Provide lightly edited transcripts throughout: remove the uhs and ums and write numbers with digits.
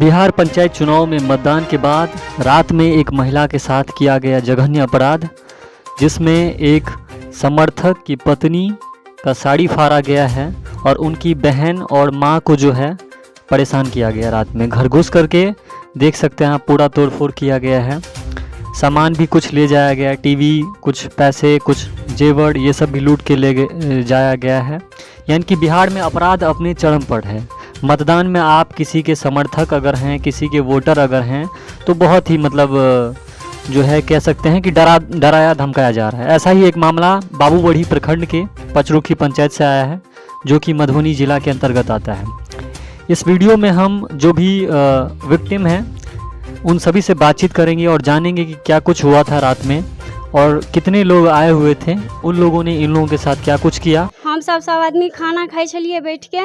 बिहार पंचायत चुनाव में मतदान के बाद रात में एक महिला के साथ किया गया जघन्य अपराध, जिसमें एक समर्थक की पत्नी का साड़ी फाड़ा गया है और उनकी बहन और मां को जो है परेशान किया गया। रात में घर घुस करके देख सकते हैं आप, पूरा तोड़फोड़ किया गया है। सामान भी कुछ ले जाया गया, टीवी, कुछ पैसे, कुछ जेवर, ये सब भी लूट के जाया गया है। यानी कि बिहार में अपराध अपने चरम पर है। मतदान में आप किसी के समर्थक अगर हैं, किसी के वोटर अगर हैं, तो बहुत ही जो है कह सकते हैं कि डराया धमकाया जा रहा है। ऐसा ही एक मामला बाबूबढ़ी प्रखंड के पचरुखी पंचायत से आया है, जो कि मधुबनी जिला के अंतर्गत आता है। इस वीडियो में हम जो भी विक्टिम हैं उन सभी से बातचीत करेंगे और जानेंगे कि क्या कुछ हुआ था रात में और कितने लोग आए हुए थे, उन लोगों ने इन लोगों के साथ क्या कुछ किया। हम सब आदमी खाना खाई छलिए बैठ के,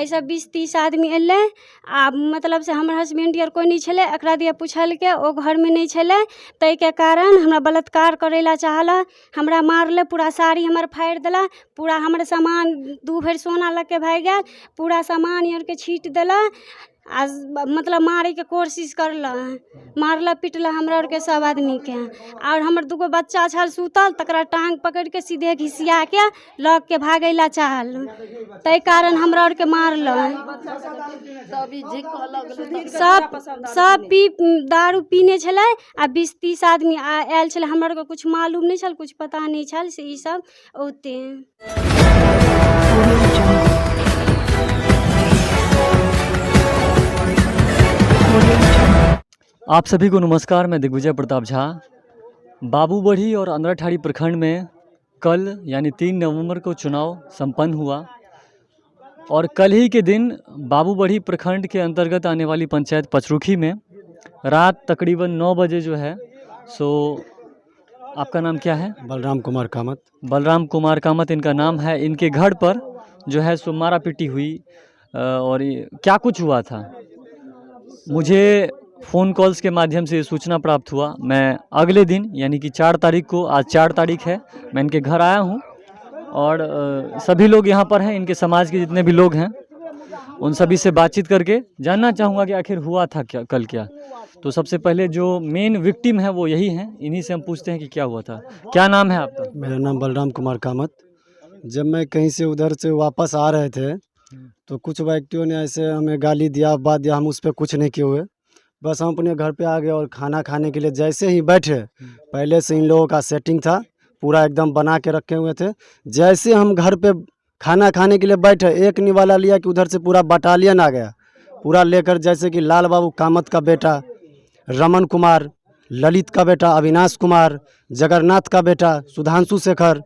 ऐसा 20-30 आदमी एले। आ मतलब से हमर हस्बैंड यार कोई नहीं छले, एकरा दिया पूछल के ओ घर में नहीं छले, तै के कारण हमरा बलात्कार करेला चाहला, हमरा मारले, पूरा साड़ी हमर फाड़ देला, पूरा हमर सामान 2 भर सोना लग के भाग गया, पूरा सामान यार के छीट देला। आज मतलब मारे के कोशिश करला, मारला पीटला हमरा और के सब आदमी के। और हमर 2 बच्चा छल सुतल, तकरा टांग पकड़ के सीधे घिसिया के लग के भागैला चाहल, तै कारण हमरा और के मारला। सब दारू पीने छले आ 20-30 आदमी आयल छले। हमरा के कुछ मालूम नहीं छल, कुछ पता नहीं छल से ई सब ओते। आप सभी को नमस्कार, मैं दिग्विजय प्रताप झा। बाबूबढ़ी और अंदरठाड़ी प्रखंड में कल यानी 3 नवंबर को चुनाव संपन्न हुआ और कल ही के दिन बाबूबढ़ी प्रखंड के अंतर्गत आने वाली पंचायत पचरुखी में रात तकरीबन 9 बजे जो है आपका नाम क्या है? बलराम कुमार कामत। बलराम कुमार कामत इनका नाम है। इनके घर पर जो है मारा पीटी हुई और क्या कुछ हुआ था, मुझे फ़ोन कॉल्स के माध्यम से सूचना प्राप्त हुआ। मैं अगले दिन यानी कि 4 तारीख को, आज 4 तारीख है, मैं इनके घर आया हूं और सभी लोग यहां पर हैं, इनके समाज के जितने भी लोग हैं उन सभी से बातचीत करके जानना चाहूँगा कि आखिर हुआ था क्या कल क्या। तो सबसे पहले जो मेन विक्टिम है वो यही हैं, इन्हीं से हम पूछते हैं कि क्या हुआ था। क्या नाम है आपका? मेरा नाम बलराम कुमार कामत। जब मैं कहीं से उधर से वापस आ रहे थे तो कुछ व्यक्तियों ने ऐसे हमें गाली दिया, बात दिया, हम उस पर कुछ नहीं किए हुए, बस हम अपने घर पे आ गए और खाना खाने के लिए जैसे ही बैठे, पहले से इन लोगों का सेटिंग था, पूरा एकदम बना के रखे हुए थे। जैसे हम घर पे खाना खाने के लिए बैठे, एक निवाला लिया कि उधर से पूरा बटालियन आ गया, पूरा लेकर, जैसे कि लाल बाबू कामत का बेटा रमन कुमार, ललित का बेटा अविनाश कुमार, जगन्नाथ का बेटा सुधांशु शेखर,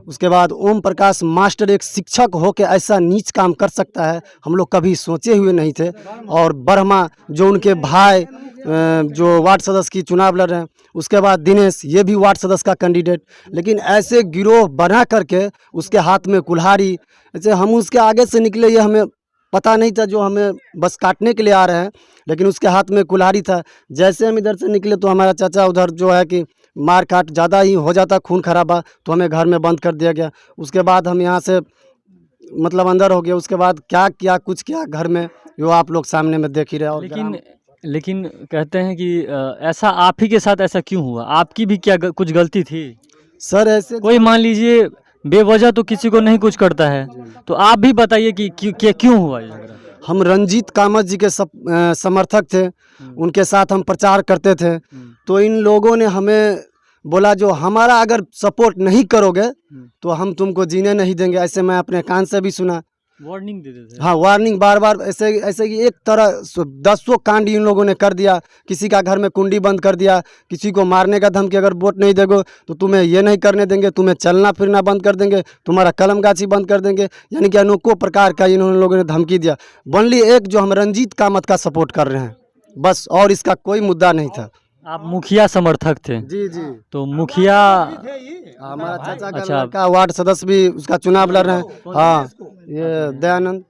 उसके बाद ओम प्रकाश मास्टर, एक शिक्षक हो के ऐसा नीच काम कर सकता है हम लोग कभी सोचे हुए नहीं थे। और ब्रह्मा जो उनके भाई जो वार्ड सदस्य की चुनाव लड़ रहे हैं, उसके बाद दिनेश, ये भी वार्ड सदस्य का कैंडिडेट। लेकिन ऐसे गिरोह बना करके उसके हाथ में कुल्हाड़ी, ऐसे हम उसके आगे से निकले, ये हमें पता नहीं था, जो हमें बस काटने के लिए आ रहे हैं, लेकिन उसके हाथ में कुल्हाड़ी था। जैसे हम इधर से निकले तो हमारा चाचा उधर जो है कि मार काट ज़्यादा ही हो जाता, खून खराबा, तो हमें घर में बंद कर दिया गया। उसके बाद हम यहाँ से मतलब अंदर हो गए। उसके बाद क्या किया, कुछ किया घर में, जो आप लोग सामने में देख ही रहे। और लेकिन कहते हैं कि ऐसा आप ही के साथ ऐसा क्यों हुआ? आपकी भी क्या कुछ गलती थी? सर ऐसे कोई मान लीजिए बेवजह तो किसी को नहीं कुछ करता है, तो आप भी बताइए कि क्यों हुआ ये? हम रंजीत कामत जी के समर्थक थे, उनके साथ हम प्रचार करते थे। तो इन लोगों ने हमें बोला, जो हमारा अगर सपोर्ट नहीं करोगे तो हम तुमको जीने नहीं देंगे। ऐसे मैं अपने कान से भी सुना, वार्निंग देते थे। हाँ, वार्निंग बार बार, ऐसे कि एक तरह 10 कांड इन लोगों ने कर दिया। किसी का घर में कुंडी बंद कर दिया, किसी को मारने का धमकी, अगर वोट नहीं दोगे तो तुम्हें ये नहीं करने देंगे, तुम्हें चलना फिरना बंद कर देंगे, तुम्हारा कलम गाछी बंद कर देंगे। यानी कि अनेकों प्रकार का इन्होंने लोगों ने धमकी दिया। ओनली एक जो हम रंजीत कामत का सपोर्ट कर रहे हैं बस, और इसका कोई मुद्दा नहीं था। आप मुखिया समर्थक थे? जी जी। तो मुखिया हमारा चाचा का वार्ड सदस्य भी उसका चुनाव लड़ रहे हैं। हाँ, ये दयानंद,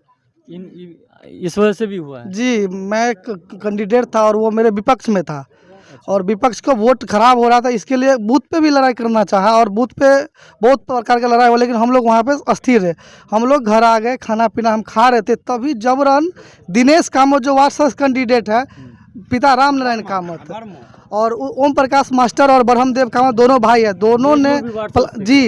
इस वजह से भी हुआ है? जी, मैं कैंडिडेट था और वो मेरे विपक्ष में था। और विपक्ष का वोट खराब हो रहा था, इसके लिए बूथ पे भी लड़ाई करना चाहा और बूथ पे बहुत प्रकार का लड़ाई हुआ, लेकिन हम लोग वहाँ पे अस्थिर रहे। हम लोग घर आ गए, खाना पीना हम खा रहे थे, तभी जबरन दिनेश कामत जो वार्ड सदस्य कैंडिडेट है, पिता राम नारायण कामत और ओम प्रकाश मास्टर और ब्रह्मदेव कामत दोनों भाई है, दोनों ने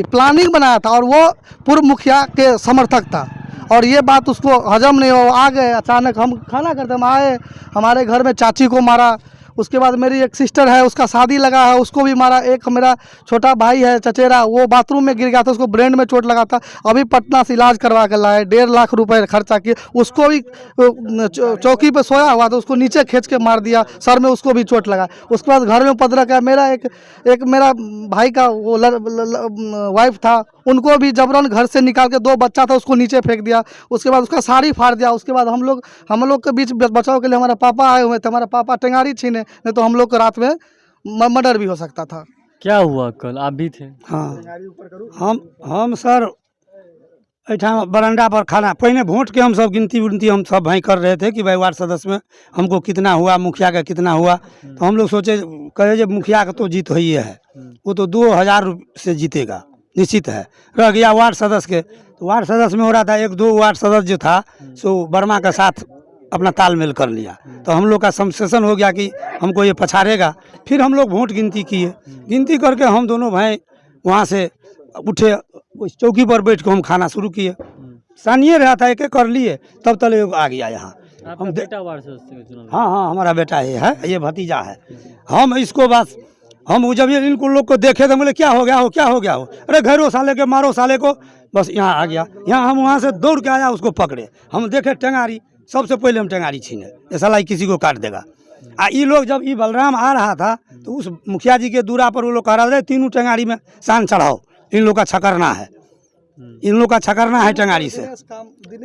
प्लानिंग बनाया था और वो पूर्व मुखिया के समर्थक था। और ये बात उसको हजम नहीं हो, आ गए अचानक, हम खाना करते हम आए, हमारे घर में चाची को मारा। उसके बाद मेरी एक सिस्टर है, उसका शादी लगा है, उसको भी मारा। एक मेरा छोटा भाई है चचेरा, वो बाथरूम में गिर गया था, उसको ब्रेन में चोट लगा था, अभी पटना से इलाज करवा कर लाए, 1.5 लाख रुपए खर्चा किए। उसको भी चौकी पे सोया हुआ था, उसको नीचे खींच के मार दिया, सर में उसको भी चोट लगा। उसके बाद घर में उपद्रव है। मेरा एक मेरा भाई का वो वाइफ था, उनको भी जबरन घर से निकाल के, 2 बच्चा था, उसको नीचे फेंक दिया। उसके बाद उसका साड़ी फाड़ दिया। उसके बाद हम लोग के बीच बचाव के लिए हमारा पापा आए हुए थे, हमारा पापा टेंगारी छीने, नहीं तो हम लोग को रात में मर्डर भी हो सकता था। क्या हुआ कल? आप भी थे? हाँ, हम सर एठाम बरंडा पर खाना पहले वोट के हम सब गिनती हम सब भाई कर रहे थे कि भाई वार्ड सदस्य में हमको कितना हुआ, मुखिया का कितना हुआ। तो हम लोग सोचे, कहे जो मुखिया का तो जीत ही है, वो तो 2000 से जीतेगा निश्चित है। रह गया वार्ड सदस्य के, तो वार्ड सदस्य में हो रहा था 1-2 वार्ड सदस्य जो था सो वर्मा का साथ अपना तालमेल कर लिया, तो हम लोग का संसेशन हो गया कि हमको ये पछाड़ेगा। फिर हम लोग वोट गिनती किए, गिनती करके हम दोनों भाई वहाँ से उठे, उस चौकी पर बैठ के हम खाना शुरू किए। सानिए रहा था, एक कर लिए, तब तक आ गया यहाँ। आपका बेटा वार्ड सदस्य में चुनाव? हाँ, हमारा बेटा ये है, ये भतीजा है। हम इसको बस हम जब ये इनको लोग को देखे तो बोले क्या हो गया हो, अरे घरों साले के मारो साले को, बस यहाँ आ गया। यहाँ हम वहाँ से दौड़ के आया, उसको पकड़े, हम देखे टेंगारी, सबसे पहले हम टेंगारी छीने, ये साला किसी को काट देगा। ये लोग जब ये बलराम आ रहा था तो उस मुखिया जी के दूरा पर वो लोग कह रहे थे, तीनों टेंगारी में शान चढ़ाओ, इन लोग का छकरना है, इन लोग का छकरना है टेंगारी से।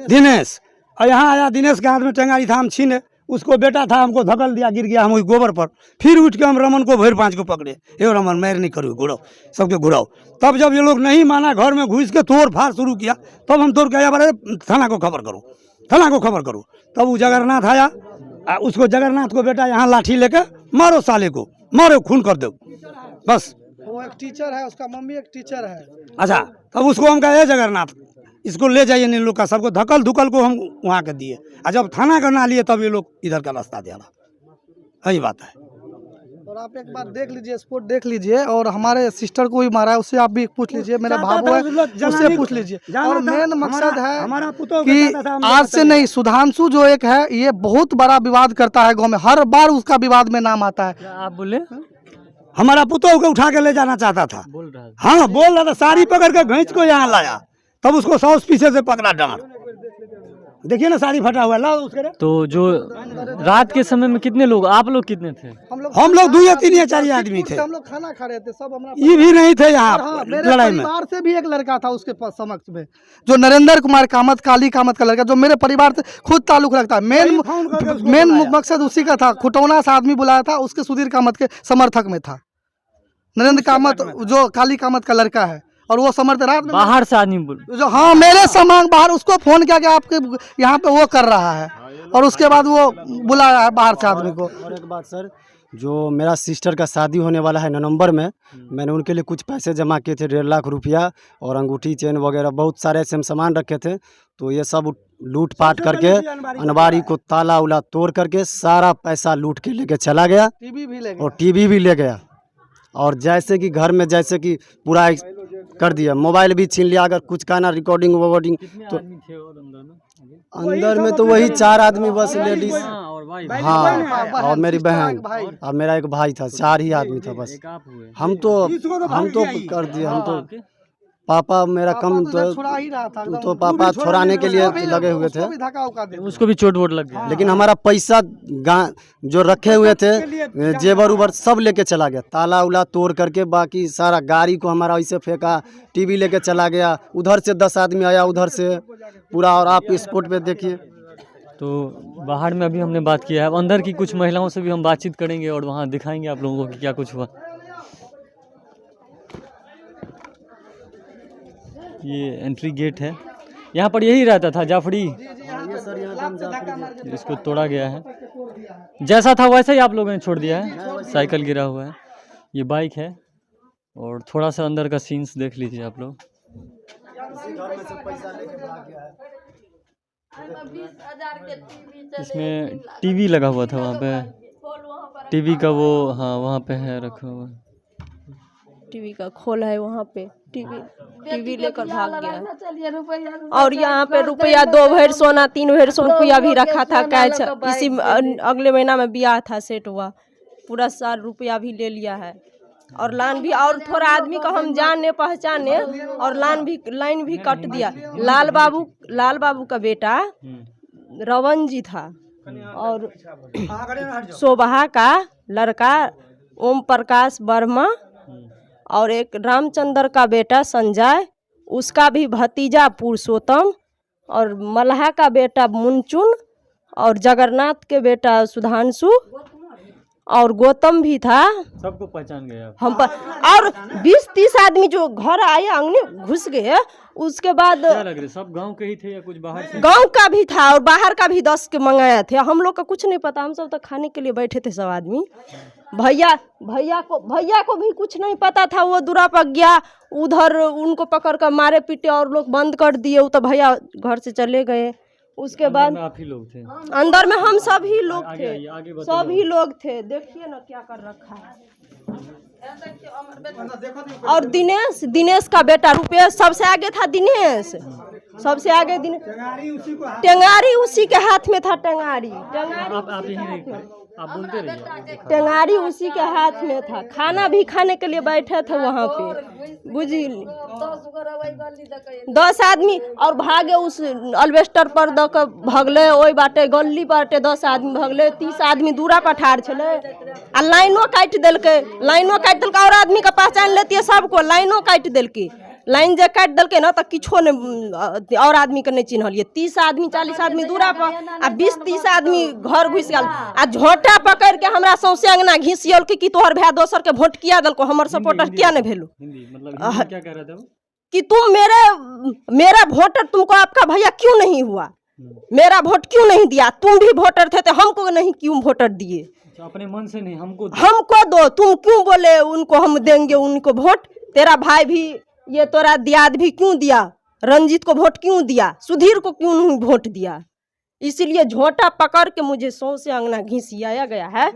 दिनेश और यहाँ आया, दिनेश के हाथ में टेंगारी था, हम छीने, उसको बेटा था, हमको धकल दिया, गिर गया हम वही गोबर पर। फिर उठ के हम रमन को भैर 5 को पकड़े, हे रमन मैर नहीं करो, घुड़ाओ सबके घुड़ाओ। तब जब ये लोग नहीं माना, घर में घुस के तोड़ फाड़ शुरू किया, तब हम तोड़ के आया, बोले थाना को खबर करो, थाना को खबर करो। तब वो जगन्नाथ आया, उसको जगन्नाथ को बेटा यहाँ लाठी लेकर मारो साले को, मारो खून कर दो, बस। वो एक टीचर है, उसका मम्मी एक टीचर है। अच्छा, तब उसको हम कहे जगन्नाथ इसको ले जाइए, इन लोग का सबको धकल धुकल को हम वहाँ के दिए। और जब थाना का ना लिए तब ये लोग इधर का रास्ता दिया, यही बात है। और आप एक बार देख लीजिए, स्पोर्ट देख लीजिए, और हमारे सिस्टर को भी मारा है, उससे आप भी पूछ लीजिए, मेरा भाबू है उससे पूछ लीजिए। और मेन मकसद है कि आज से नहीं, सुधांशु जो एक है, ये बहुत बड़ा विवाद करता है गांव में, हर बार उसका विवाद में नाम आता है। आप बोले? हमारा पुतोह को उठा के ले जाना चाहता था, बोल रहा था। हाँ बोल रहा था, साड़ी पकड़ के घींच को यहाँ लाया, तब उसको 100 पीछे से पकड़ा डांट। देखिए ना, साड़ी फटा हुआ, लाओ उसके। तो जो रात के समय में कितने लोग, आप लोग कितने थे? हम लोग 2 या 3 या 4 आदमी थे, हम लोग खाना खा रहे थे सब, हमारा ये भी नहीं थे यहाँ मेरे लड़ाई में। परिवार से भी एक लड़का था उसके पास समक्ष में, जो नरेंद्र कुमार कामत, काली कामत का लड़का, जो मेरे परिवार से खुद ताल्लुक रखता है। मेन मकसद उसी का था, खुटौना से आदमी बुलाया था, उसके सुधीर कामत के समर्थक में था नरेंद्र कामत, जो काली कामत का लड़का है, और वो समर्थ रात में बाहर से आदमी बोल, जो हाँ मेरे समांग बाहर, उसको फोन किया कि आपके यहाँ पे वो कर रहा है, और उसके बाद वो बुलाया है बाहर से आदमी को। और एक बात सर, जो मेरा सिस्टर का शादी होने वाला है नवंबर में, मैंने उनके लिए कुछ पैसे जमा किए थे, 1.5 लाख रुपया, और अंगूठी चेन वगैरह बहुत सारे ऐसे हम सामान रखे थे। तो ये सब लूट पाट करके अनबारी को ताला उला तोड़ करके सारा पैसा लूट के लेके चला गया, टीवी भी ले गया, और टीवी भी ले गया। और जैसे कि घर में जैसे कि पूरा कर दिया, मोबाइल भी छीन लिया। अगर कुछ कहना रिकॉर्डिंग वॉर्डिंग तो अंदर में तो वही 4 आदमी बस, लेडीज हाँ, और मेरी बहन और मेरा एक भाई था, 4 ही आदमी था बस। हम तो कर दिए, हम तो पापा मेरा कम तो पापा छुड़ाने के लिए लगे हुए थे, उसको भी चोट वोट लग गया। लेकिन हमारा पैसा जो रखे हुए थे, जेवर उबर सब लेके चला गया, ताला उला तोड़ करके। बाकी सारा गाड़ी को हमारा ऐसे फेंका, टीवी लेके चला गया, उधर से 10 आदमी आया, उधर से पूरा। और आप स्पॉट पे देखिए। तो बाहर में अभी हमने बात किया है, अब अंदर की कुछ महिलाओं से भी हम बातचीत करेंगे और वहाँ दिखाएंगे आप लोगों को कि क्या कुछ हुआ। ये एंट्री गेट है, यहाँ पर यही रहता था जाफरी, इसको तोड़ा गया है। जैसा था वैसा ही आप लोगों ने छोड़ दिया है। साइकिल गिरा हुआ है, ये बाइक है, और थोड़ा सा अंदर का सीन्स देख लीजिए आप लोग। इसमें टीवी लगा हुआ था वहाँ पे, टीवी का वो, हाँ वहाँ पे है रखा हुआ। टीवी का खोल है वहाँ पे, टीवी लेकर भाग गया है। और यहाँ पे रुपया 2 भर सोना 3 भर सोना रुपया भी रखा था कैच। इसी अगले महीना में ब्याह था, सेट हुआ, पूरा साल रुपया भी ले लिया है। और लाइन भी, और थोड़ा आदमी को हम जाने पहचाने, और लाइन भी कट दिया। लाल बाबू का बेटा रवन जी था, और शोभा का लड़का ओम प्रकाश वर्मा, और एक रामचंद्र का बेटा संजय, उसका भी भतीजा पुरुषोत्तम, और मल्हा का बेटा मुनचुन, और जगन्नाथ के बेटा सुधांशु, और गौतम भी था। सबको पहचान गए आप? हम पर, और 20-30 आदमी जो घर आए, आंगने घुस गए। उसके बाद क्या लग रहा है, सब गांव के ही थे या कुछ बाहर से? गांव का भी था और बाहर का भी 10 के मंगाया थे। हम लोग का कुछ नहीं पता, हम सब तो खाने के लिए बैठे थे सब आदमी। भैया को भी कुछ नहीं पता था। वो दूरा पर गया, उधर उनको पकड़ कर मारे पीटे और लोग बंद कर दिए। वो तो भैया घर से चले गए। उसके बाद आप ही लोग थे अंदर में, हम सभी लोग थे, आगे सभी लोग थे। देखिए ना क्या कर रखा है। और दिनेश का बेटा रुपये सबसे आगे था। दिनेश सबसे आगे, टेंगारी उसी के हाथ में था। टेंगारी आप बोलते रहिए। टेंगारी उसी के हाथ में था। खाना भी खाने के लिए बैठे थे वहाँ पे, बुझिए 10 आदमी, और भागे उस अल्वेस्टर पर दऽ के भगले। ओई बाटे गली बाटे 10 आदमी भगले। 30 आदमी दूरा पर ठाड़ छले, आ लाइनो काट देलकै। और आदमी का पहचान लेती है सबको। लाइनो काट देलकै। लाइन जे काट देलकै ना, तो किछो नहीं, और आदमी के नहीं चिन्हलिए। 30 आदमी 40 आदमी दूरा पर, आ 20-30 आदमी घर घुस गया। आ झोटा पकड़ के हमरा सौंसे अंगना घिसियल कि तोहर भाई दोसर के वोट किया दलको, हमर सपोर्टर किया नहीं भेलो। क्या कह रहा था कि तुम मेरा वोटर, तुमको आपका भैया क्यों नहीं हुआ, मेरा वोट क्यों नहीं दिया? तुम भी वोटर थे तो हमको नहीं क्यों वोटर दिए? अपने मन से नहीं, हमको दो। तुम क्यों बोले उनको हम देंगे उनको वोट? तेरा भाई भी, ये तोरा दियाद भी क्यों दिया? रंजीत को वोट क्यों दिया? सुधीर को क्यों नहीं वोट दिया? इसीलिए झोटा पकड़ के मुझे सौंसे अंगना घिसियाया गया है।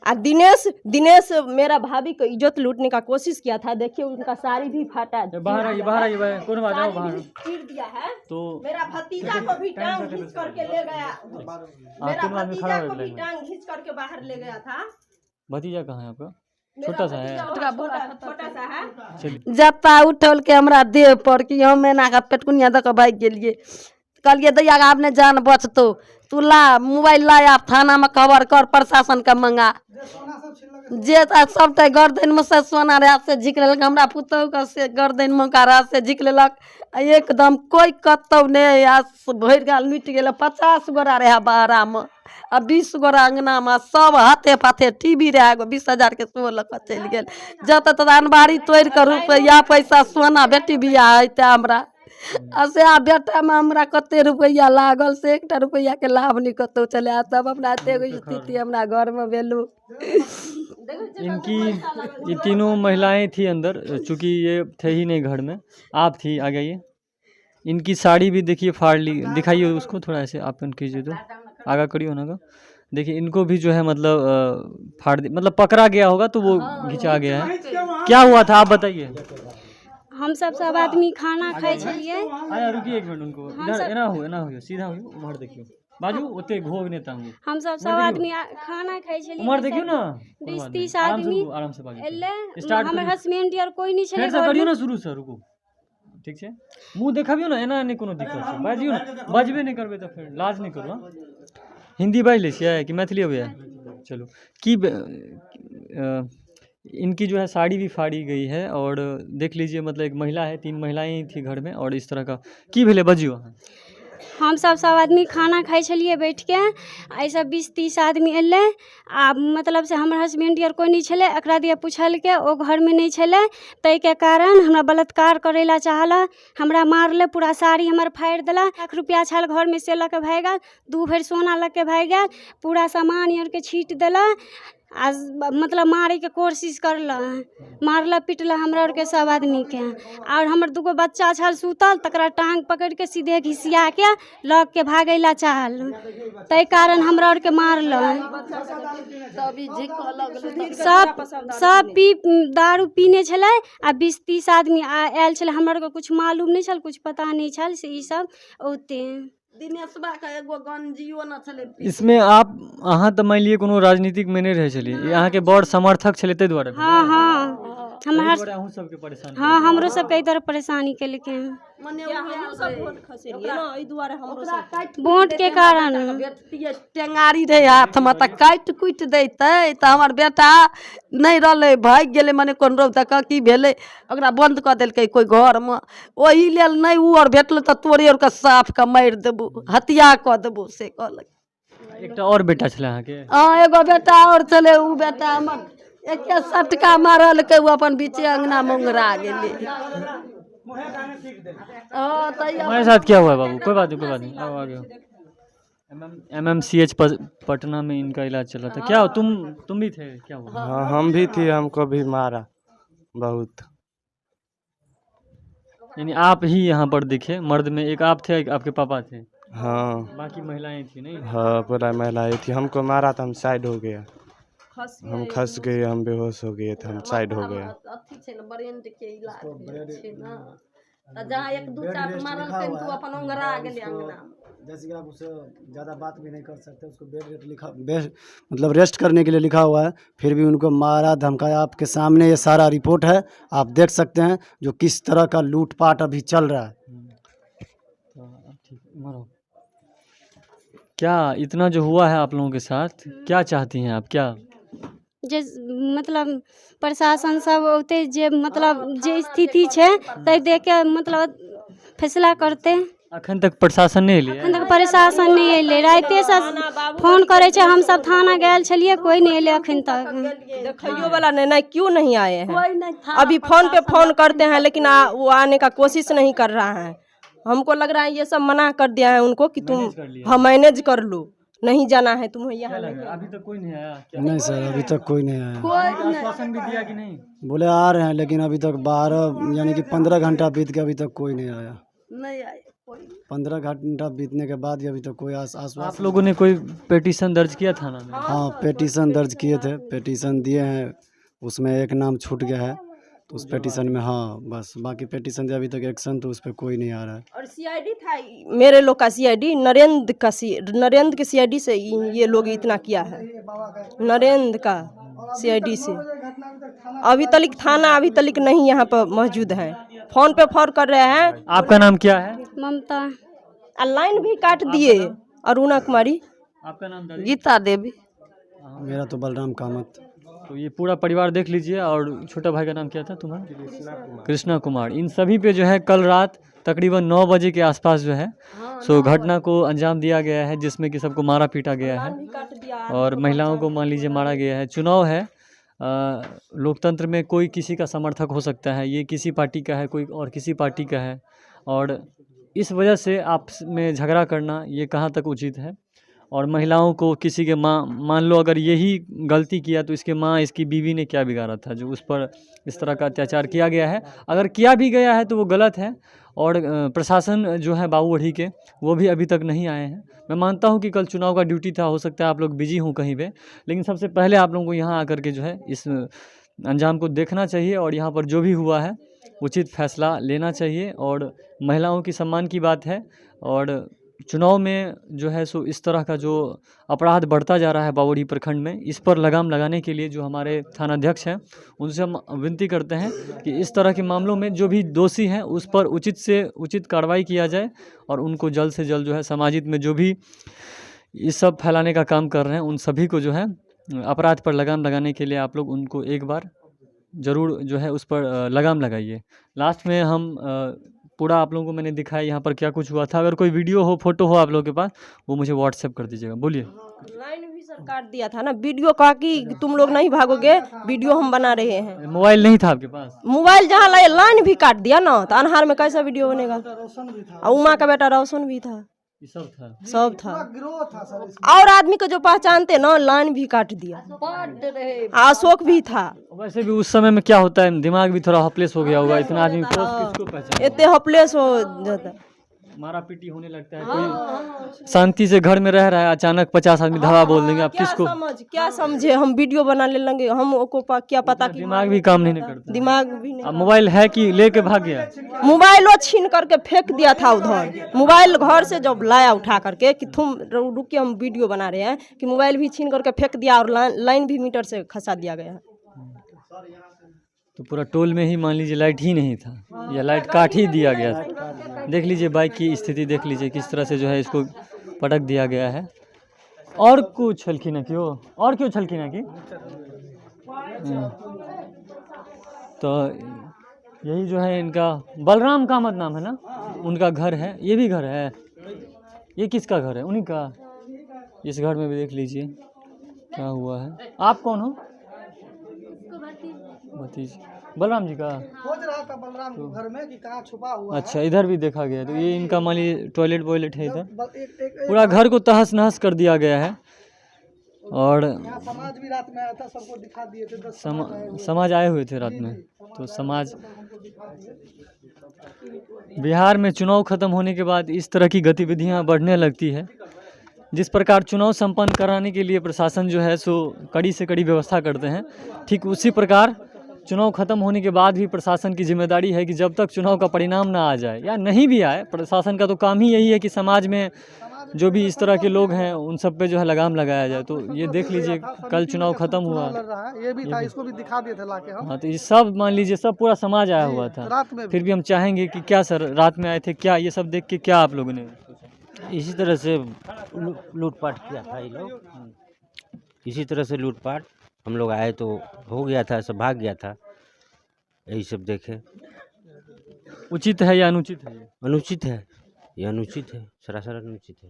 और दिनेश मेरा भाभी को इज्जत लूटने का कोशिश किया था। देखिए उनका साड़ी भी फाटा, बाहर आइए कौन बाजाओ बाहर चीर दिया है। तो मेरा भतीजा को भी टांग खींच करके ले गया। मेरा भतीजा को भी टांग खींच करके बाहर ले गया था। भतीजा कहाँ है आपका? छोटा सा है, छोटा सा है। जत्ता उठल के हमरा देह पर कि हम एना का पेटकुनिया दऽ के भागि गेलिए। कहलिए दैया आपने जान बचतो, तू ला मोबाइल ला, आप थाना में खबर कर, प्रशासन का मंगा। जे सब गर्दन में से सोना रात से झिक लेलक। हमरा पुतहु का से गर्दन में का रात से झिक लेलक। एकदम कोई कतौ नहीं, भरि गाल लुटि गेल। 50 गोरा रहे बाहरा में, आ 20 गोरा अंगना में, सब हाथे पाथे टीवी रहे। 20,000 के सो लऽ के चलि गेल। जत तत अनबारी तोड़ के रुपया पैसा सोना बेटी बियाह हेते हमरा। से आ बेटा में हमरा कते रुपया लागल से 1टा रुपया के लाभ नहीं कतौ चले। तब हमरा एते स्थिति हमरा घर में भेलू। ये तीनों महिलाएं थी अंदर, चूंकि ये थे ही नहीं घर में, आप थी। आ गई। इनकी साड़ी भी देखिए फाड़ ली। दिखाइए उसको थोड़ा, ऐसे आप कीजिए तो आगा करिए होना का। देखिए इनको भी जो है मतलब फाड़ दी, मतलब पकड़ा गया होगा तो वो घिंचा गया है। क्या हुआ था आप बताइए। हम सब आदमी खाना खाए छलिए। आया रुकिए 1 मिनट, उनको इधर एना हो सीधा हो उमर देखियो बाजू ओते घोग नेता हूँ। हम सब आदमी खाना खाए छलिए। उमर देखियो ना, 20-30 आदमी आराम से बाजू एले। स्टार्ट हमर हस्बैंड यार कोई नहीं छले। फिर से करियो ना शुरू से, रुको ठीक है। मुंह देखाबियो ना, एना नहीं कोनो दिक्कत है। बाजियो ना, बजबे नहीं करबे तो फिर लाज नहीं करो। हिंदी बाज ले छियै कि मैथिली अबैया? चलो की इनकी जो है साड़ी भी फाड़ी गई है। और देख लीजिए मतलब एक महिला है, 3 महिलाएं थी घर में। और इस तरह का की भेले बजियो। हम सब आदमी खाना खाइ छलिए बैठ के ऐसा 20-30 आदमी एलै आ मतलब से हमर हस्बैंड आर कोई नहीं छलै एकरा दिया पूछल के ओ घर में नहीं छलै तै के कारण हमरा बलात्कार करे ला चाहला हमरा मारले पूरा साड़ी हमर फाड़ देला 1 लाख रुपया छल घर में से लके भाग गेल 2 भर सोना लके भाग गेल पूरा सामान आर के छीट देला आज मतलब मारे के कोशिश करला मारला पिटला हमरा और के सब आदमी के और हमर 2 बच्चा छल सुतल तकरा टांग पकड़ के सीधे घिसिया के लग के भागैला चाहल तै कारण हमरा और के मारला सब दारू पीने छलै आ 20-30 आदमी आयल छलै हमरा और के कुछ मालूम नहीं छल कुछ पता नहीं छल से ई सब औते दिनेशबा के एगो गंजियो न छले। इसमें आप अहाँ तो मान लिए कोनो राजनीतिक में नहीं रहे छलिए यहाँ के बड़ समर्थक छले तै द्वारा हाँ हाँ हमार अहूँ सबके परेशानी हाँ हमरो सब कई तरह परेशानी के लेकिन मने वोट के कारण टेंगारी रहे हाथ में त काट कुट देते त हमर बेटा नहीं रहले भाग गेले मने कोन रो तक की भेले ओकरा बंद क देलकै कोई घर में ओही लेल नहीं उ और भेटल त तोरे और के साफ के मार देबो हत्या क देबो से कहलक। एकटा और बेटा छले अहाँ के हाँ एगो बेटा और चले उ बेटा हमर एके सटका मारल के उ अपन बीचे अंगना मंगरा गेले। हाँ हमारे साथ क्या हुआ है बाबू कोई बात नहीं आओ आगे MMCH पटना में इनका इलाज चल रहा था क्या तुम भी थे क्या हुआ हाँ हम भी थे हमको भी मारा बहुत। यानी आप ही यहाँ पर दिखे मर्द में एक आप थे एक आपके पापा थे हाँ बाकी महिलाएं थी नहीं हाँ पूरा महिलाएं थी हमको मारा था हम साइड हो गया हम खस गए हम बेहोश हो गए थे हम साइड हो गए। जहाँ 1-2 चाट मारल के तू अपन अंगरा गेले अंगना जैसे कि आप उससे ज़्यादा बात भी नहीं कर सकते उसको मतलब रेस्ट करने के लिए लिखा हुआ है फिर भी उनको मारा धमकाया। आपके सामने ये सारा रिपोर्ट है आप देख सकते हैं जो किस तरह का लूटपाट अभी चल रहा है। क्या इतना जो हुआ है आप लोगों के साथ क्या चाहती हैं आप क्या जे मतलब प्रशासन सब औते जे मतलब जे स्थिति है तै देख के मतलब फैसला करते। अखन तक प्रशासन नहीं लिया अखन तक प्रशासन नहीं अयले राते से फोन करे छे हम सब थाना गए छलिए कोई नहीं अयले अखन तक देखियो वाला नहीं क्यों नहीं आए हैं अभी फोन पे फोन करते हैं लेकिन वो आने का कोशिश नहीं कर रहा है। हमको लग रहा है ये सब मना कर दिया है उनको कि तुम हाँ मैनेज कर लो नहीं जाना है तुम्हें यहाँ। अभी तक कोई नहीं आया नहीं सर अभी तक कोई नहीं आया आश्वासन भी दिया कि नहीं बोले आ रहे हैं लेकिन अभी तक 12 यानी कि 15 घंटा बीत के अभी तक कोई नहीं आया। नहीं आए 15 घंटा बीतने के बाद अभी तक कोई आश्वासन। आप लोगों ने कोई पिटीशन दर्ज किया थाना में हाँ पिटीशन दर्ज किए थे पिटीशन दिए हैं उसमें एक नाम छूट गया है तो उस पिटीशन में हाँ बस बाकी पिटीशन दिया अभी तक एक्शन तो उस पर कोई नहीं आ रहा है। और CID था मेरे लोग का CID नरेंद्र के CID से ये लोग इतना किया है नरेंद्र का CID से अभी तक थाना अभी तक नहीं यहाँ पर मौजूद है फोन पे फोन कर रहे हैं। आपका नाम क्या है ममता लाइन भी काट दिए अरुणा कुमारी। आपका नाम गीता देवी मेरा तो बलराम कामत। तो ये पूरा परिवार देख लीजिए और छोटा भाई का नाम क्या था तुम्हारा कृष्णा कुमार। इन सभी पे जो है कल रात तकरीबन 9 बजे के आसपास जो है सो घटना को अंजाम दिया गया है जिसमें कि सबको मारा पीटा गया है और महिलाओं को मान लीजिए मारा गया है। चुनाव है लोकतंत्र में कोई किसी का समर्थक हो सकता है ये किसी पार्टी का है कोई और किसी पार्टी का है और इस वजह से आपस में झगड़ा करना ये कहाँ तक उचित है। और महिलाओं को किसी के माँ मान लो अगर यही गलती किया तो इसके माँ इसकी बीवी ने क्या बिगाड़ा था जो उस पर इस तरह का अत्याचार किया गया है। अगर किया भी गया है तो वो गलत है और प्रशासन जो है बाबूगढ़ी के वो भी अभी तक नहीं आए हैं। मैं मानता हूं कि कल चुनाव का ड्यूटी था हो सकता है आप लोग बिजी हों कहीं पे लेकिन सबसे पहले आप लोगों को यहाँ आकर के जो है इस अंजाम को देखना चाहिए और यहाँ पर जो भी हुआ है उचित फैसला लेना चाहिए। और महिलाओं की सम्मान की बात है और चुनाव में जो है सो इस तरह का जो अपराध बढ़ता जा रहा है बाबूगढ़ी प्रखंड में इस पर लगाम लगाने के लिए जो हमारे थानाध्यक्ष हैं उनसे हम विनती करते हैं कि इस तरह के मामलों में जो भी दोषी हैं उस पर उचित से उचित कार्रवाई किया जाए और उनको जल्द से जल्द जो है समाजिक में जो भी ये सब फैलाने का काम कर रहे हैं उन सभी को जो है अपराध पर लगाम लगाने के लिए आप लोग उनको एक बार ज़रूर जो है उस पर लगाम लगाइए। लास्ट में हम पूरा आप लोगों को मैंने दिखाया यहाँ पर क्या कुछ हुआ था। अगर कोई वीडियो हो, फोटो हो आप लोगों के पास, वो मुझे व्हाट्सएप कर दीजिएगा। बोलिए। लाइन भी सर काट दिया था ना, वीडियो कहा कि तुम लोग नहीं भागोगे, वीडियो हम बना रहे हैं। मोबाइल नहीं था आपके पास? मोबाइल जहाँ लाए लाइन भी काट दिया ना, तो अनहार में कैसा वीडियो बनेगा। और उमा का बेटा रोशन भी था, ये सब था। सब था, और आदमी को जो पहचानते ना, लाइन भी काट दिया। अशोक भी था। वैसे भी उस समय में क्या होता है, दिमाग भी थोड़ा हॉपलेस हो गया होगा, इतना आदमी किसको पहचान, इतने हॉपलेस हो जाता। मारा पीटी होने लगता है। कोई शांति से घर में रह रहा है, अचानक 50 आदमी धावा बोल देंगे, आप किसको क्या समझे, हम वीडियो बना ले लेंगे, हमको क्या पता कि दिमाग भी काम नहीं करता। दिमाग भी नहीं। अब मोबाइल है कि लेके भाग गया? मोबाइल छीन करके फेंक दिया था उधर। मोबाइल घर से जब लाया उठा करके कि तुम रुकिए हम वीडियो बना रहे हैं, कि मोबाइल भी छीन करके फेंक दिया, और लाइन भी मीटर से खसा दिया गया है। तो पूरा टोल में ही मान लीजिए लाइट ही नहीं था, या लाइट काट ही दिया गया था। देख लीजिए बाइक की स्थिति, देख लीजिए किस तरह से जो है इसको पटक दिया गया है। और कुछ छलकी ना क्यों, और क्यों छलकी ना की। तो यही जो है इनका बलराम कामत नाम है ना, उनका घर है। ये भी घर है, ये किसका घर है? उन्हीं का। इस घर में भी देख लीजिए क्या हुआ है। आप कौन हो? भतीज बलराम जी का। खोज रहा था बलराम को घर में कि कहाँ छुपा हुआ है। अच्छा, इधर भी देखा गया। तो ये इनका मान लीजिए टॉयलेट वॉयलेट है इधर। एक पूरा घर को तहस नहस कर दिया गया है। और यहाँ समाज भी रात में आया था, सबको दिखा दिए थे। 10 समाज आए हुए थे रात में। तो समाज, बिहार में चुनाव खत्म होने के बाद इस तरह की गतिविधियां बढ़ने लगती है। जिस प्रकार चुनाव संपन्न कराने के लिए प्रशासन जो है सो कड़ी से कड़ी व्यवस्था करते हैं, ठीक उसी प्रकार चुनाव खत्म होने के बाद भी प्रशासन की जिम्मेदारी है कि जब तक चुनाव का परिणाम ना आ जाए या नहीं भी आए, प्रशासन का तो काम ही यही है कि समाज में जो भी इस तरह के लोग हैं उन सब पे जो है लगाम लगाया जाए। तो ये देख लीजिए कल चुनाव खत्म हुआ, ये भी था, इसको भी दिखा दिए थे लाके हम। हाँ, तो ये सब मान लीजिए सब पूरा समाज आया हुआ था रात में। फिर भी हम चाहेंगे कि क्या सर रात में आए थे, क्या ये सब देख के क्या आप लोगों ने इसी तरह से लूटपाट किया था ये लोग, इसी तरह से लूटपाट हम लोग आए तो हो गया था, सब भाग गया था। यही सब देखे। उचित है या अनुचित है? अनुचित है, ये अनुचित है, सरासर अनुचित है।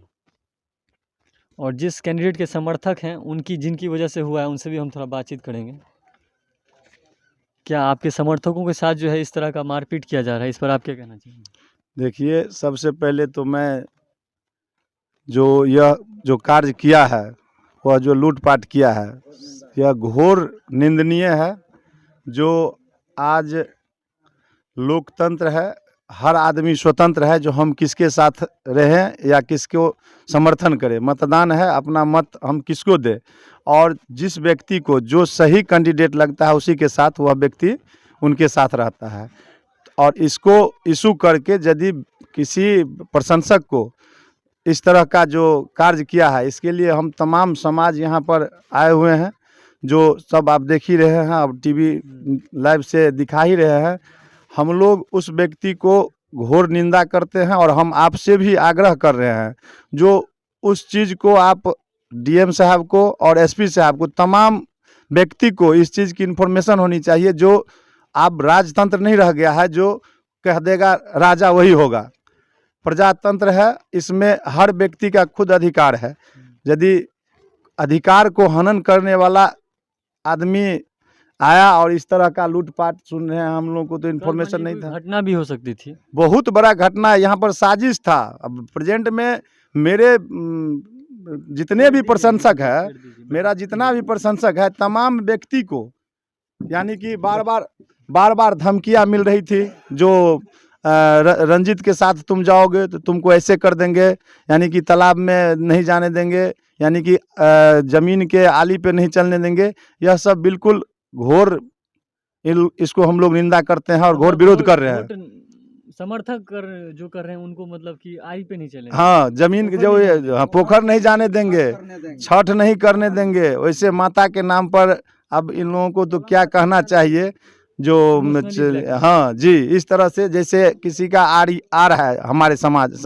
और जिस कैंडिडेट के समर्थक हैं उनकी, जिनकी वजह से हुआ है, उनसे भी हम थोड़ा बातचीत करेंगे। क्या आपके समर्थकों के साथ जो है इस तरह का मारपीट किया जा रहा है, इस पर आप क्या कहना चाहिए? देखिए, सबसे पहले तो मैं यह जो कार्य किया है, वह जो लूटपाट किया है, यह घोर निंदनीय है। जो आज लोकतंत्र है, हर आदमी स्वतंत्र है जो हम किसके साथ रहें या किसको समर्थन करें। मतदान है, अपना मत हम किसको दें, और जिस व्यक्ति को जो सही कैंडिडेट लगता है उसी के साथ वह व्यक्ति उनके साथ रहता है। और इसको इशू करके यदि किसी प्रशंसक को इस तरह का जो कार्य किया है, इसके लिए हम तमाम समाज यहाँ पर आए हुए हैं, जो सब आप देख ही रहे हैं, अब टीवी लाइव से दिखा ही रहे हैं। हम लोग उस व्यक्ति को घोर निंदा करते हैं और हम आपसे भी आग्रह कर रहे हैं, जो उस चीज़ को आप डीएम साहब को और एसपी साहब को, तमाम व्यक्ति को इस चीज़ की इन्फॉर्मेशन होनी चाहिए। जो अब राजतंत्र नहीं रह गया है, जो कह देगा राजा वही होगा। प्रजातंत्र है, इसमें हर व्यक्ति का खुद अधिकार है। यदि अधिकार को हनन करने वाला आदमी आया और इस तरह का लूटपाट सुन रहे हैं, हम लोगों को तो इन्फॉर्मेशन नहीं था। घटना भी हो सकती थी, बहुत बड़ा घटना यहाँ पर साजिश था। अब प्रेजेंट में मेरे जितने भी प्रशंसक है, मेरा जितना भी प्रशंसक है, तमाम व्यक्ति को यानी कि बार बार धमकियाँ मिल रही थी। जो रंजित के साथ तुम जाओगे तो तुमको ऐसे कर देंगे, यानी कि तालाब में नहीं जाने देंगे, यानी कि ज़मीन के आली पे नहीं चलने देंगे। यह सब बिल्कुल घोर, इसको हम लोग निंदा करते हैं और घोर विरोध कर रहे हैं। समर्थक जो कर रहे हैं उनको मतलब कि आली पे नहीं चले, हाँ, जमीन के जो पोखर नहीं जाने देंगे, छठ नहीं करने देंगे। वैसे माता के नाम पर अब इन लोगों को तो क्या कहना चाहिए, जो हाँ जी, इस तरह से जैसे किसी का आर है हमारे समाज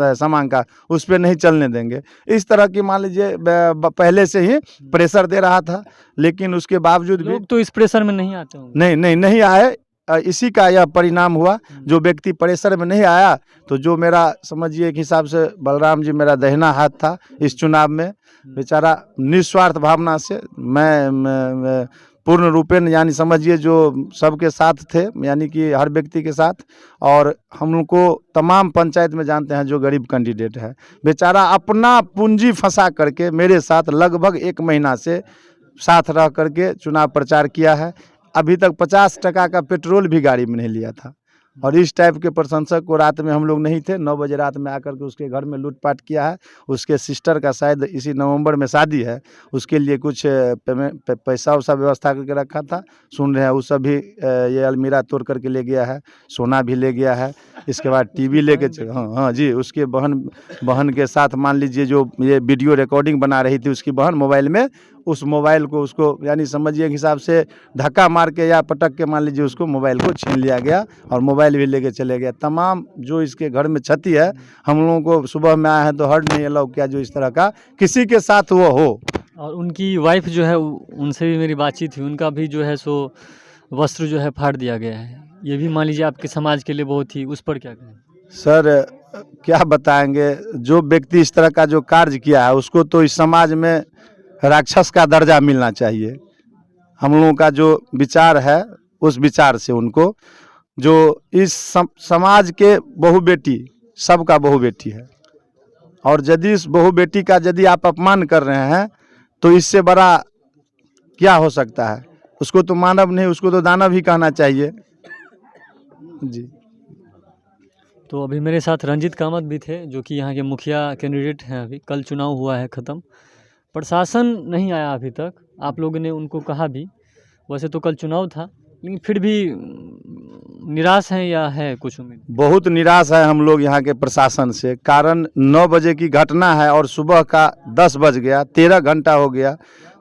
का, उस पर नहीं चलने देंगे। इस तरह की मान लीजिए पहले से ही प्रेशर दे रहा था, लेकिन उसके बावजूद भी लोग तो इस प्रेशर में नहीं आते होंगे। नहीं आए। इसी का यह परिणाम हुआ। जो व्यक्ति प्रेशर में नहीं आया, तो जो मेरा समझिए एक हिसाब से बलराम जी मेरा दाहिना हाथ था इस चुनाव में, बेचारा निस्वार्थ भावना से मैं पूर्ण रूपेण यानी समझिए जो सबके साथ थे, यानी कि हर व्यक्ति के साथ। और हम लोग को तमाम पंचायत में जानते हैं जो गरीब कैंडिडेट है, बेचारा अपना पूंजी फंसा करके मेरे साथ लगभग 1 महीना से साथ रह करके चुनाव प्रचार किया है। अभी तक 50 टका का पेट्रोल भी गाड़ी में नहीं लिया था। और इस टाइप के प्रशंसक को रात में हम लोग नहीं थे, 9 बजे रात में आकर के उसके घर में लूटपाट किया है। उसके सिस्टर का शायद इसी नवंबर में शादी है, उसके लिए कुछ पैसा वैसा व्यवस्था करके रखा था, सुन रहे हैं। उस सब भी ये अलमीरा तोड़ करके ले गया है, सोना भी ले गया है। इसके बाद टीवी लेके हाँ जी, उसके बहन के साथ मान लीजिए जो ये वीडियो रिकॉर्डिंग बना रही थी उसकी बहन मोबाइल में, उस मोबाइल को उसको यानी समझिए एक हिसाब से धक्का मार के या पटक के मान लीजिए उसको मोबाइल को छीन लिया गया और मोबाइल भी लेके चले गया। तमाम जो इसके घर में क्षति है, हम लोगों को सुबह में आए हैं तो हर्ट नहीं अलाउ किया जो इस तरह का किसी के साथ वो हो। और उनकी वाइफ जो है उनसे भी मेरी बातचीत हुई, उनका भी जो है सो वस्त्र जो है फाड़ दिया गया है। ये भी मान लीजिए आपके समाज के लिए बहुत ही, उस पर क्या कहें? सर क्या बताएंगे, जो व्यक्ति इस तरह का जो कार्य किया है उसको तो इस समाज में राक्षस का दर्जा मिलना चाहिए। हम लोगों का जो विचार है उस विचार से उनको, जो इस समाज के बहू बेटी सबका बहू बेटी है, और यदि इस बहू बेटी का यदि आप अपमान कर रहे हैं तो इससे बड़ा क्या हो सकता है। उसको तो मानव नहीं, उसको तो दानव ही कहना चाहिए जी। तो अभी मेरे साथ रंजीत कामत भी थे, जो कि यहाँ के मुखिया कैंडिडेट हैं। अभी कल चुनाव हुआ है ख़त्म, प्रशासन नहीं आया अभी तक। आप लोगों ने उनको कहा भी, वैसे तो कल चुनाव था, लेकिन फिर भी निराश हैं या है कुछ उम्मीद? बहुत निराश है हम लोग यहाँ के प्रशासन से। कारण 9 बजे की घटना है और सुबह का 10 बज गया, 13 घंटा हो गया।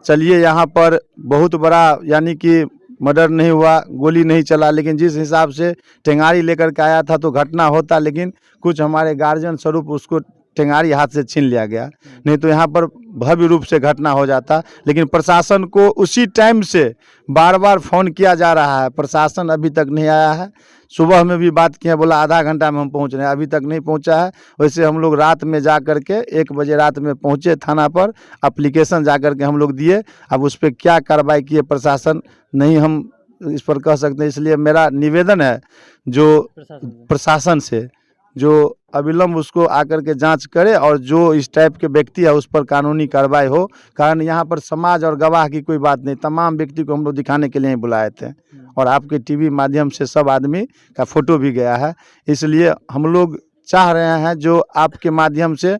चलिए यहाँ पर बहुत बड़ा यानी कि मर्डर नहीं हुआ, गोली नहीं चला, लेकिन जिस हिसाब से टेंगारी लेकर के आया था तो घटना होता, लेकिन कुछ हमारे गार्जियन स्वरूप उसको टेंगारी हाथ से छीन लिया गया, नहीं तो यहाँ पर भव्य रूप से घटना हो जाता। लेकिन प्रशासन को उसी टाइम से बार बार फ़ोन किया जा रहा है, प्रशासन अभी तक नहीं आया है। सुबह में भी बात किया, बोला आधा घंटा में हम पहुँच रहे हैं, अभी तक नहीं पहुँचा है। वैसे हम लोग रात में जा कर के 1 बजे रात में पहुँचे थाना पर, एप्लीकेशन जा कर के हम लोग दिए। अब उस पर क्या कार्रवाई किए प्रशासन नहीं हम इस पर कह सकते हैं। इसलिए मेरा निवेदन है जो प्रशासन से, जो अविलंब उसको आकर के जांच करे और जो इस टाइप के व्यक्ति है उस पर कानूनी कार्रवाई हो। कारण यहाँ पर समाज और गवाह की कोई बात नहीं, तमाम व्यक्ति को हम लोग दिखाने के लिए ही बुलाए थे और आपके टीवी माध्यम से सब आदमी का फोटो भी गया है। इसलिए हम लोग चाह रहे हैं जो आपके माध्यम से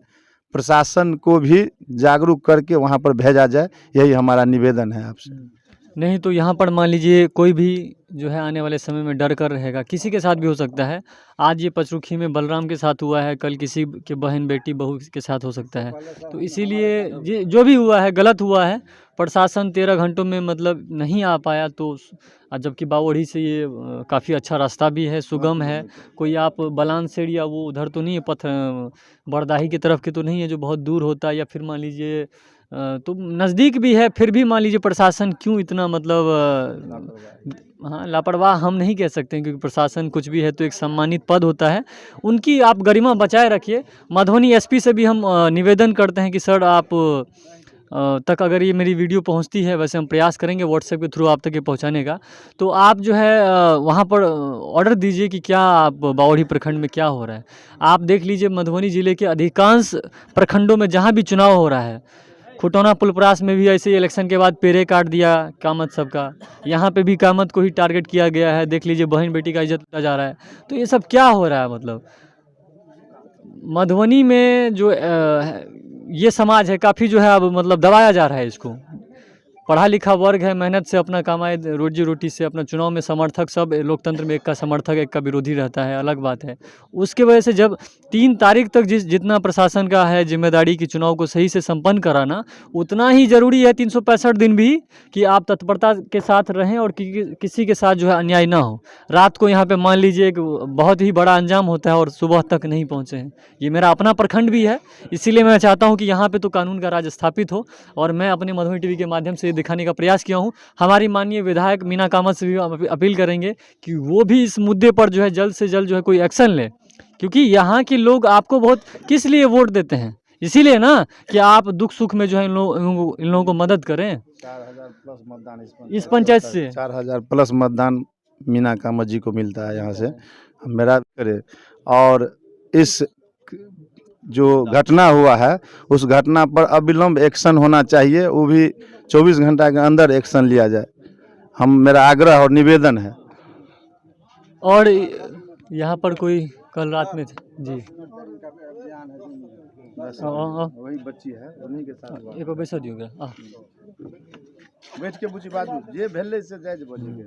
प्रशासन को भी जागरूक करके वहाँ पर भेजा जाए, यही हमारा निवेदन है आपसे। नहीं तो यहाँ पर मान लीजिए कोई भी जो है आने वाले समय में डर कर रहेगा, किसी के साथ भी हो सकता है। आज ये पचरुखी में बलराम के साथ हुआ है, कल किसी के बहन बेटी बहू के साथ हो सकता है। तो इसीलिए जो भी हुआ है गलत हुआ है। प्रशासन 13 घंटों में मतलब नहीं आ पाया, तो जबकि बावड़ी से ये काफ़ी अच्छा रास्ता भी है, सुगम है। कोई आप बलान सेड़ या वो उधर तो नहीं है, बरदाही की तरफ के तो नहीं है जो बहुत दूर होता है, या फिर मान लीजिए तो नज़दीक भी है। फिर भी मान लीजिए प्रशासन क्यों इतना मतलब हाँ लापरवाह हम नहीं कह सकते, क्योंकि प्रशासन कुछ भी है तो एक सम्मानित पद होता है, उनकी आप गरिमा बचाए रखिए। मधुबनी एसपी से भी हम निवेदन करते हैं कि सर आप तक अगर ये मेरी वीडियो पहुंचती है, वैसे हम प्रयास करेंगे व्हाट्सएप के थ्रू आप तक ये पहुंचाने का, तो आप जो है वहाँ पर ऑर्डर दीजिए कि क्या आप बावड़ी प्रखंड में क्या हो रहा है। आप देख लीजिए मधुबनी ज़िले के अधिकांश प्रखंडों में जहाँ भी चुनाव हो रहा है, खुटौना पुलपरास में भी ऐसे ही इलेक्शन के बाद पेरे काट दिया कामत सबका, यहाँ पे भी कामत को ही टारगेट किया गया है। देख लीजिए बहन बेटी का इज्जत किया जा रहा है। तो ये सब क्या हो रहा है? मतलब मधुबनी में जो ये समाज है काफ़ी जो है अब मतलब दबाया जा रहा है इसको। पढ़ा लिखा वर्ग है, मेहनत से अपना कमाए रोजी रोटी से अपना चुनाव में समर्थक सब लोकतंत्र में एक का समर्थक एक का विरोधी रहता है, अलग बात है। उसके वजह से जब 3 तारीख तक जितना प्रशासन का है जिम्मेदारी की चुनाव को सही से संपन्न कराना, उतना ही ज़रूरी है 365 दिन भी कि आप तत्परता के साथ रहें और किसी के साथ जो है अन्याय ना हो। रात को यहाँ पे मान लीजिए एक बहुत ही बड़ा अंजाम होता है और सुबह तक नहीं पहुँचे हैं। ये मेरा अपना प्रखंड भी है, इसीलिए मैं चाहता हूँ कि यहाँ पर तो कानून का राज स्थापित हो। और मैं अपने मधुबनी टीवी के माध्यम से दिखाने का प्रयास किया हूँ। हमारी माननीय विधायक मीना कामत से भी हम अपील करेंगे कि वो भी इस मुद्दे पर जो है जल्द से जल्द जो है कोई एक्शन ले, क्योंकि यहाँ के लोग आपको बहुत किस लिए वोट देते हैं, इसीलिए ना कि आप दुख सुख में जो है इन लोगों को मदद करें। 4000 प्लस मतदान इस पंचायत से 4000 प्लस मतदान मीना कामत जी को मिलता है यहाँ से, मेरा करे। और इस जो घटना हुआ है उस घटना पर अविलंब एक्शन होना चाहिए, वो भी 24 घंटा के अंदर एक्शन लिया जाए, मेरा आग्रह और निवेदन है। और यहाँ पर कोई कल रात में थे जी, वही बच्ची है, उन्हीं के साथ एक पैसा दियोगे बैठ के पूछी बात ये भेले से जायज बोलेंगे।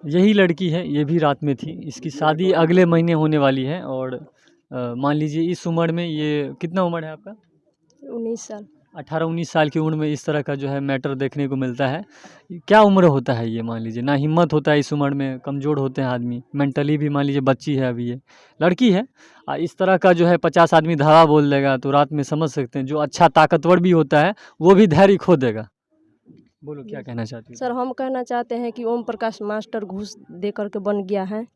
यही लड़की है, ये भी रात में थी, इसकी शादी अगले महीने होने वाली है। और मान लीजिए इस उम्र में, ये कितना उम्र है आपका? 19 साल। 18-19 साल की उम्र में इस तरह का जो है मैटर देखने को मिलता है। क्या उम्र होता है ये, मान लीजिए ना हिम्मत होता है इस उम्र में, कमज़ोर होते हैं आदमी, मेंटली भी मान लीजिए बच्ची है अभी, ये लड़की है। इस तरह का जो है 50 आदमी धावा बोल देगा तो रात में समझ सकते हैं, जो अच्छा ताकतवर भी होता है वो भी धैर्य खो देगा। बोलो क्या कहना चाहती हो? सर हम कहना चाहते हैं कि ओम प्रकाश मास्टर घूस दे करके बन गया है,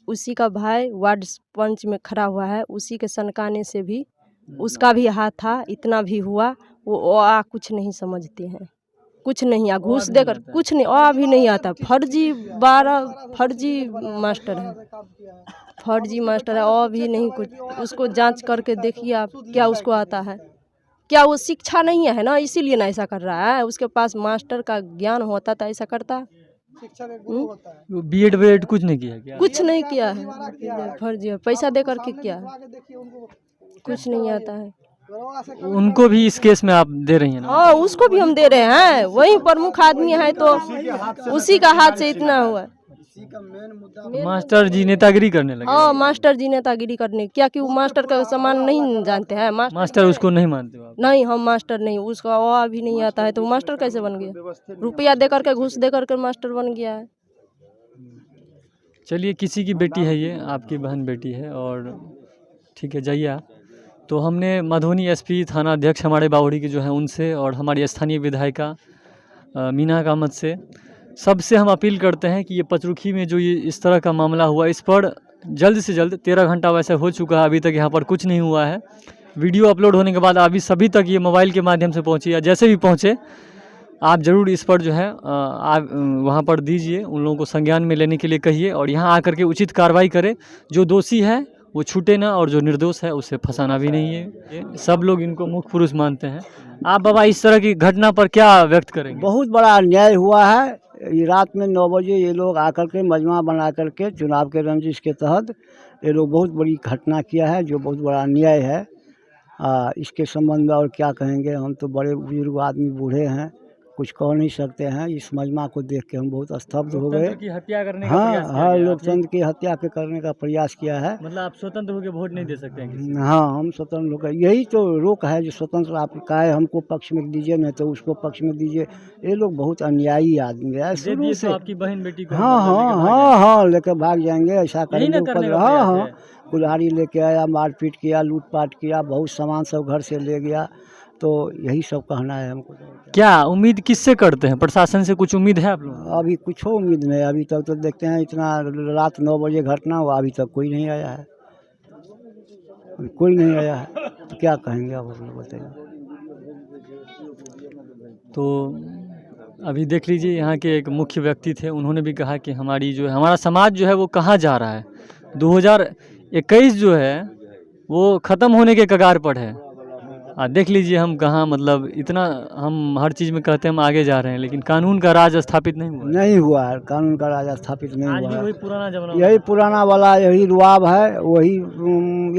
उसी का भाई वार्ड पंच में खड़ा हुआ है, उसी के सनकाने से भी उसका भी हाथ था, इतना भी हुआ, वो कुछ नहीं समझते हैं, कुछ नहीं घूस देकर कुछ नहीं भी नहीं आता। फर्जी 12 फर्जी मास्टर है, फर्जी मास्टर है, भी नहीं कुछ। उसको जांच करके देखिए आप, क्या उसको आता है, क्या वो शिक्षा नहीं है ना, इसीलिए ना ऐसा कर रहा है। उसके पास मास्टर का ज्ञान होता तो ऐसा करता। बीएड वेड कुछ नहीं किया क्या? कुछ नहीं किया है, फर्जी है, पैसा दे करके किया है, कुछ नहीं आता है। उनको भी इस केस में आप दे रही हैं ना? हाँ उसको भी हम दे रहे हैं, वही प्रमुख आदमी है तो उसी का हाथ से इतना हुआ। मास्टर जी नेतागिरी करने लगे। हाँ मास्टर जी नेतागिरी करने, क्या कि वो मास्टर का सामान नहीं जानते हैं। मास्टर उसको नहीं मानते हो आप? नहीं हम मास्टर नहीं, उसका भी नहीं आता है तो मास्टर कैसे बन गया? रुपया दे करके घूस दे करके मास्टर बन गया है। चलिए किसी की बेटी है ये, आपकी बहन बेटी है, और ठीक है जाइए आप। तो हमने मधुबनी एसपी थाना अध्यक्ष हमारे बावड़ी के जो है उनसे, और हमारी स्थानीय विधायिका मीना कामत से, सबसे हम अपील करते हैं कि ये पचरुखी में जो ये इस तरह का मामला हुआ, इस पर जल्द से जल्द, 13 घंटा वैसे हो चुका है, अभी तक यहाँ पर कुछ नहीं हुआ है। वीडियो अपलोड होने के बाद अभी सभी तक ये मोबाइल के माध्यम से पहुँचे या जैसे भी पहुँचे, आप ज़रूर इस पर जो है आप वहाँ पर दीजिए, उन लोगों को संज्ञान में लेने के लिए कहिए, और यहाँ आकर के उचित कार्रवाई करें। जो दोषी है वो छूटे ना, और जो निर्दोष है उसे फंसाना भी नहीं है। सब लोग इनको मुख्य पुरुष मानते हैं। आप बाबा इस तरह की घटना पर क्या व्यक्त करेंगे? बहुत बड़ा अन्याय हुआ है। ये रात में 9 बजे ये लोग आकर के मजमा बना करके चुनाव के रंजिश के तहत ये लोग बहुत बड़ी घटना किया है, जो बहुत बड़ा अन्याय है। इसके संबंध में और क्या कहेंगे, हम तो बड़े बुजुर्ग आदमी, बूढ़े हैं, कुछ कह नहीं सकते हैं। इस मजमा को देख के हम बहुत स्तब्ध हो गए। की हत्या करने का प्रयास किया हाँ गया लोकतंत्र की हत्या के करने का प्रयास किया है। मतलब आप स्वतंत्र होकर वोट नहीं दे सकते हैं किसी? हाँ हम स्वतंत्र लोग, यही तो रोक है, जो स्वतंत्र आप का है, हमको पक्ष में दीजिए नहीं तो उसको पक्ष में दीजिए। ये लोग बहुत अन्यायी आदमी है शुरू से। आपकी बहन बेटी को हाँ लेकर भाग जाएंगे, ऐसा करेंगे। हाँ कुल्हाड़ी लेके आया, मारपीट किया, लूटपाट किया, बहुत सामान सब घर से ले गया। तो यही सब कहना है हमको। क्या उम्मीद किससे करते हैं? प्रशासन से कुछ उम्मीद है आप लोग? अभी कुछ उम्मीद नहीं, अभी तक तो देखते हैं, इतना रात 9 बजे घटना हुआ, अभी तक कोई नहीं आया है, कोई नहीं आया है, तो क्या कहेंगे आप लोग बताइए। तो अभी देख लीजिए, यहाँ के एक मुख्य व्यक्ति थे, उन्होंने भी कहा कि हमारी जो है, हमारा समाज जो है वो कहाँ जा रहा है। 2021 जो है वो ख़त्म होने के कगार पर है। देख लीजिए हम कहाँ, मतलब इतना हम हर चीज़ में कहते हैं हम आगे जा रहे हैं, लेकिन कानून का राज स्थापित नहीं हुआ है। कानून का राज स्थापित नहीं हुआ है। वही पुराना जमाना, यही पुराना वाला यही रुआब है, वही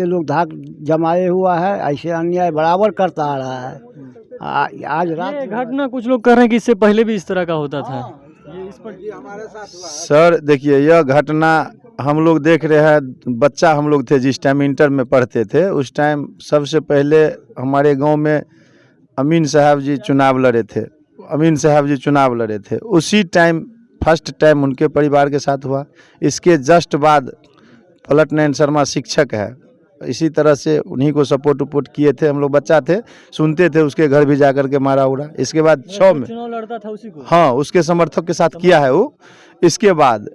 ये लोग धाक जमाए हुआ है, ऐसे अन्याय बराबर करता आ रहा है। आज रात घटना कुछ लोग कह रहे हैं कि इससे पहले भी इस तरह का होता था। ये इस पर सर देखिए, यह घटना हम लोग देख रहे हैं। बच्चा हम लोग थे जिस टाइम इंटर में पढ़ते थे, उस टाइम सबसे पहले हमारे गांव में अमीन साहब जी चुनाव लड़े थे। उसी टाइम फर्स्ट टाइम उनके परिवार के साथ हुआ। इसके जस्ट बाद पलट नयन शर्मा शिक्षक है, इसी तरह से उन्हीं को सपोर्ट उपोर्ट किए थे। हम लोग बच्चा थे, सुनते थे, उसके घर भी जा कर के मारा उड़ा। इसके बाद 6 में चुनाव लड़ता था उसी को। हाँ, उसके समर्थक के साथ किया है वो। इसके बाद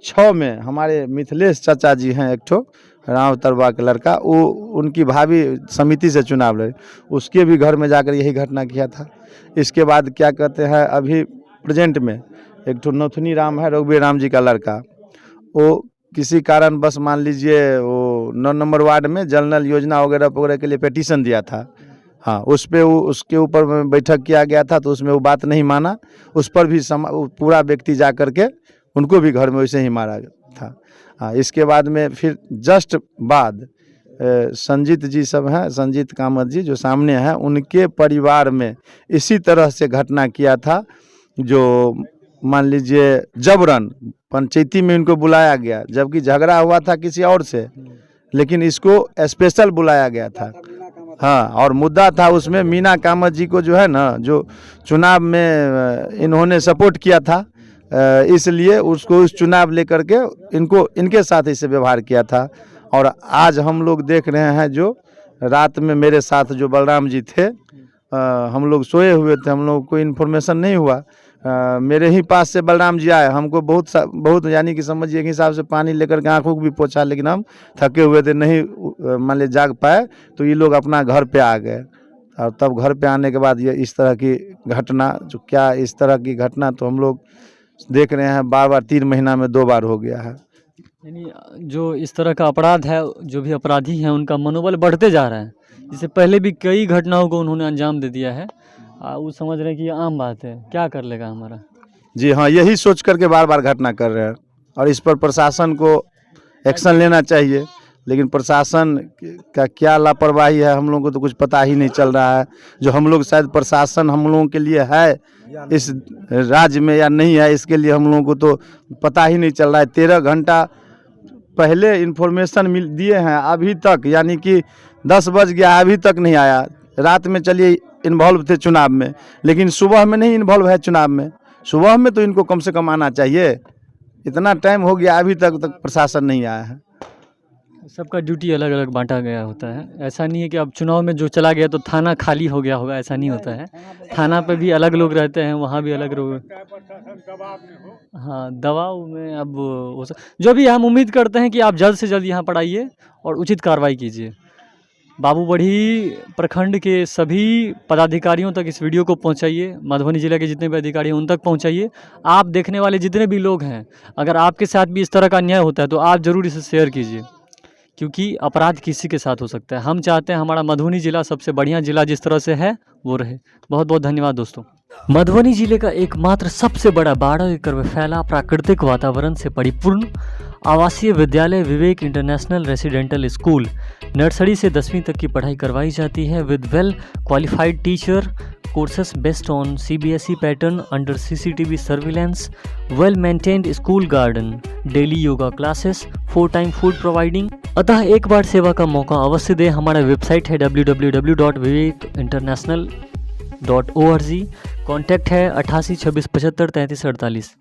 6 में हमारे मिथिलेश चाचा जी हैं, एक ठो राव तरवा के लड़का, वो उनकी भाभी समिति से चुनाव लड़े, उसके भी घर में जाकर यही घटना किया था। इसके बाद क्या कहते हैं, अभी प्रेजेंट में एक ठो नथुनी राम है, रघुवीर राम जी का लड़का, वो किसी कारण बस मान लीजिए वो 9 नंबर वार्ड में जल नल योजना वगैरह वगैरह के लिए पिटीशन दिया था। हाँ, उस पे वो उसके ऊपर में बैठक किया गया था, तो उसमें वो बात नहीं माना, उस पर भी पूरा व्यक्ति जा कर के उनको भी घर में वैसे ही मारा था। हाँ, इसके बाद में फिर जस्ट बाद संजीत जी सब हैं, संजीत कामत जी जो सामने हैं, उनके परिवार में इसी तरह से घटना किया था, जो मान लीजिए जबरन पंचायती में इनको बुलाया गया, जबकि झगड़ा हुआ था किसी और से, लेकिन इसको स्पेशल बुलाया गया था। हाँ, और मुद्दा था उसमें मीना कामत जी को जो है ना, जो चुनाव में इन्होंने सपोर्ट किया था, इसलिए उसको उस चुनाव लेकर के इनके साथ इसे व्यवहार किया था। और आज हम लोग देख रहे हैं, जो रात में मेरे साथ जो बलराम जी थे, हम लोग सोए हुए थे, हम लोग को इन्फॉर्मेशन नहीं हुआ, मेरे ही पास से बलराम जी आए, हमको बहुत यानी कि समझिए कि हिसाब से पानी लेकर के आँखों को भी पोछा, लेकिन हम थके हुए थे, नहीं मान लीजिए जाग पाए, तो ये लोग अपना घर पे आ गए। और तब घर पे आने के बाद ये इस तरह की घटना, जो क्या इस तरह की घटना तो हम लोग देख रहे हैं बार 3 महीना में 2 बार हो गया है। यानी जो इस तरह का अपराध है, जो भी अपराधी हैं उनका मनोबल बढ़ते जा रहा है। इससे पहले भी कई घटनाओं को उन्होंने अंजाम दे दिया है, वो समझ रहे हैं कि ये आम बात है, क्या कर लेगा हमारा। जी हाँ, यही सोच करके बार घटना कर रहे हैं, और इस पर प्रशासन को एक्शन लेना चाहिए, लेकिन प्रशासन का क्या लापरवाही है हम लोगों को तो कुछ पता ही नहीं चल रहा है। जो हम लोग शायद प्रशासन हम लोगों के लिए है इस राज्य में या नहीं है, इसके लिए हम लोगों को तो पता ही नहीं चल रहा है। 13 घंटा पहले इन्फॉर्मेशन दिए हैं, अभी तक यानी कि 10 बज गया, अभी तक नहीं आया। रात में चलिए इन्वॉल्व थे चुनाव में, लेकिन सुबह में नहीं इन्वॉल्व है चुनाव में। सुबह में तो इनको कम से कम आना चाहिए। इतना टाइम हो गया, अभी तक प्रशासन नहीं आया है। सबका ड्यूटी अलग अलग बांटा गया होता है। ऐसा नहीं है कि अब चुनाव में जो चला गया तो थाना खाली हो गया होगा, ऐसा नहीं होता है। थाना पे भी अलग लोग रहते हैं, वहाँ भी अलग लोग। हाँ, दबाव में अब जो भी हम उम्मीद करते हैं कि आप जल्द से जल्द यहाँ पर आइए और उचित कार्रवाई कीजिए। बाबूबढ़ी प्रखंड के सभी पदाधिकारियों तक इस वीडियो को पहुंचाइए, मधुबनी जिले के जितने भी अधिकारी हैं उन तक पहुंचाइए। आप देखने वाले जितने भी लोग हैं, अगर आपके साथ भी इस तरह का अन्याय होता है तो आप ज़रूर इसे शेयर कीजिए, क्योंकि अपराध किसी के साथ हो सकता है। हम चाहते हैं हमारा मधुबनी जिला सबसे बढ़िया जिला जिस तरह से है वो रहे। बहुत बहुत धन्यवाद दोस्तों। मधुबनी जिले का एकमात्र सबसे बड़ा 12 एकड़ में फैला प्राकृतिक वातावरण से परिपूर्ण आवासीय विद्यालय विवेक इंटरनेशनल रेसिडेंटल स्कूल। नर्सरी से 10वीं तक की पढ़ाई करवाई जाती है with well qualified teacher, courses based on CBSE pattern under CCTV surveillance, well maintained school garden, daily yoga classes, 4 time food providing। अतः एक बार सेवा का मौका अवश्य दें। हमारा वेबसाइट है www.vivekinternational.org। कॉन्टैक्ट है 88 26 75 33 48।